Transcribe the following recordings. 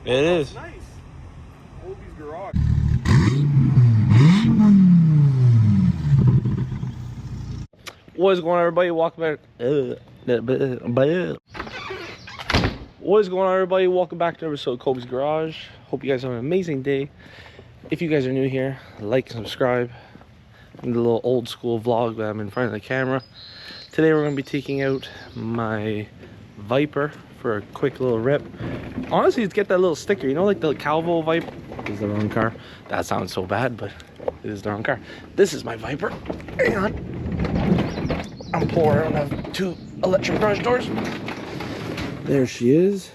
It is. Nice. Oldie's garage. What is going on, everybody? Welcome back. What is going on, everybody? Welcome back to another episode of Kobe's Garage. Hope you guys have an amazing day. If you guys are new here, like and subscribe. In the little old school vlog that I'm in front of the camera. Today we're going to be taking out my Viper for a quick little rip. Honestly, it's get that little sticker, you know, like the Calvo Viper. This is the wrong car. That sounds so bad, but it is the wrong car. This is my Viper. Hang on. I'm poor. I don't have two electric garage doors. There she is.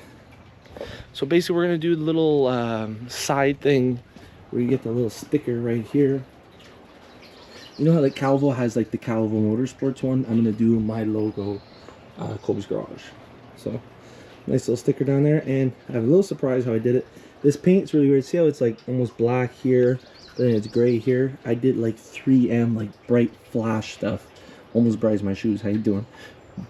So basically, we're going to do the little side thing where you get the little sticker right here. You know how like Calvo has like the Calvo Motorsports one? I'm gonna do my logo, Kobe's Garage. So, nice little sticker down there, and I have a little surprise how I did it. This paint's really weird. See how it's like almost black here, then it's gray here? I did like 3M, like bright flash stuff. Almost bright as my shoes. How you doing?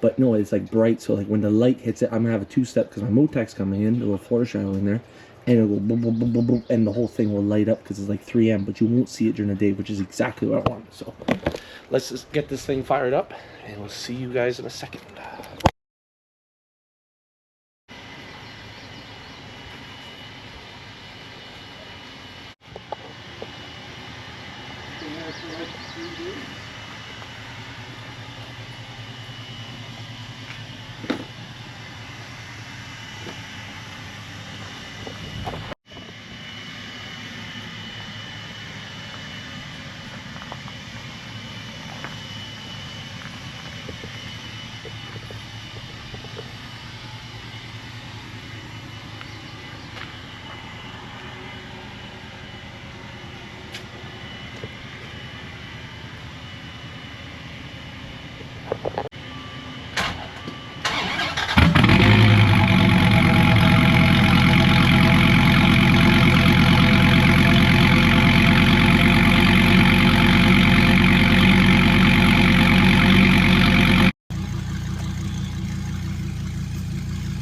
But no, it's like bright, so like when the light hits it, I'm gonna have a two-step because my Motec's coming in, a little floor shadow in there. And it'll go boom, boom, boom, boom, boom, and the whole thing will light up because it's like 3M, but you won't see it during the day, which is exactly what I want. So let's just get this thing fired up, and we'll see you guys in a second.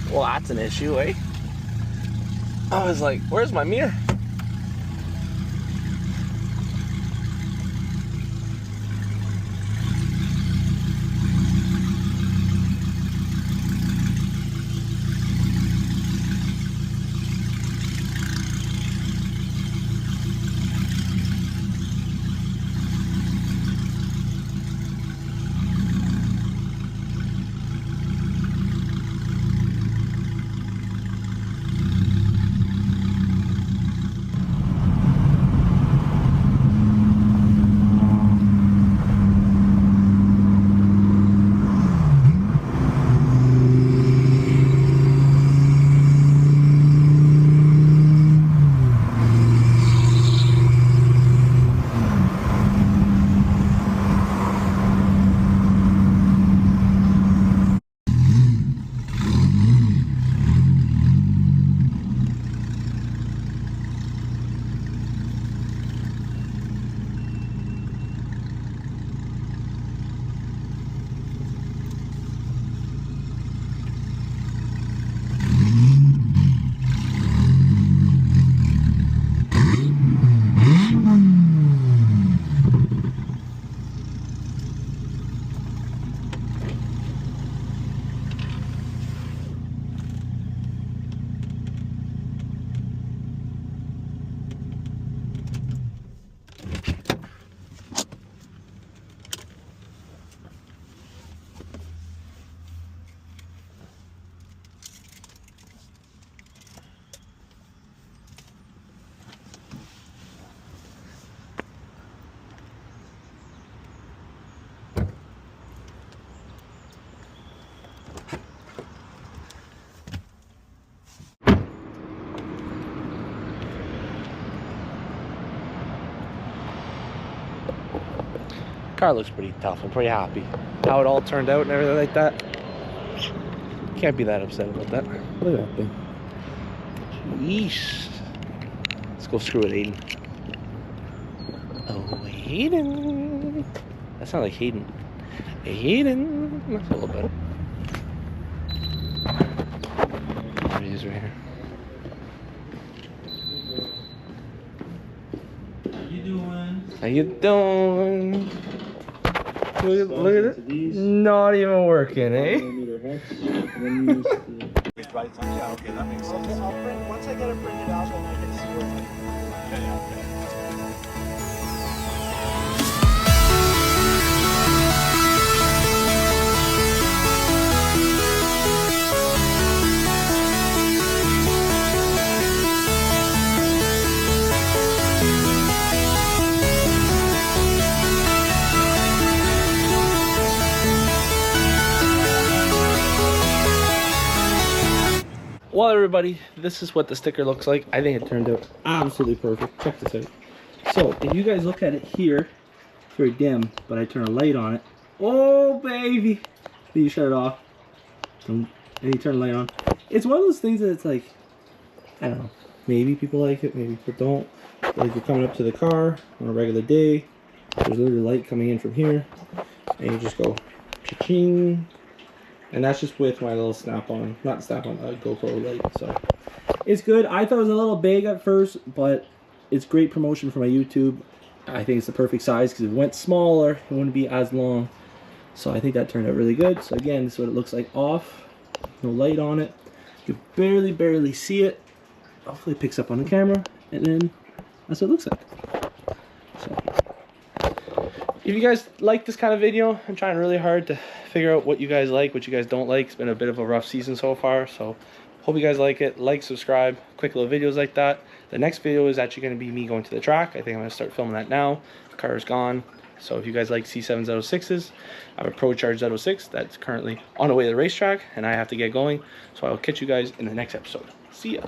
Well, that's an issue, eh? I was like, where's my mirror? Car looks pretty tough. I'm pretty happy how it all turned out and everything like that. Can't be that upset about that. Look at that thing. Yeesh. Let's go screw it, Hayden. Oh, Hayden. That sounds like Hayden. Hayden. That's a little better. There he is right here. How you doing? Look at it. Not even working, eh? Yeah, okay, that makes sense. I'll print, once I get it printed out, then I can see where my... Yeah, okay. Well, everybody, this is what the sticker looks like. I think it turned out absolutely perfect. Check this out. So, if you guys look at it here, it's very dim, but I turn a light on it. Oh, baby! Then you shut it off. And you turn the light on. It's one of those things that it's like, I don't know. Maybe people like it, maybe people don't. Like you're coming up to the car on a regular day. There's literally light coming in from here. And you just go, cha-ching. And that's just with my little snap-on, not snap-on, GoPro light. So it's good. I thought it was a little big at first, but it's great promotion for my YouTube. I think it's the perfect size because if it went smaller, it wouldn't be as long. So I think that turned out really good. So again, this is what it looks like off. No light on it. You barely see it. Hopefully it picks up on the camera. And then that's what it looks like. So if you guys like this kind of video, I'm trying really hard to figure out what you guys like, what you guys don't like. It's been a bit of a rough season so far, so hope you guys like it. Like, subscribe, quick little videos like that. The next video is actually going to be me going to the track. I think I'm going to start filming that now. The car is gone, so if you guys like C7 Z06s, I have a Pro Charge Z06 that's currently on the way to the racetrack, and I have to get going, so I will catch you guys in the next episode. See ya!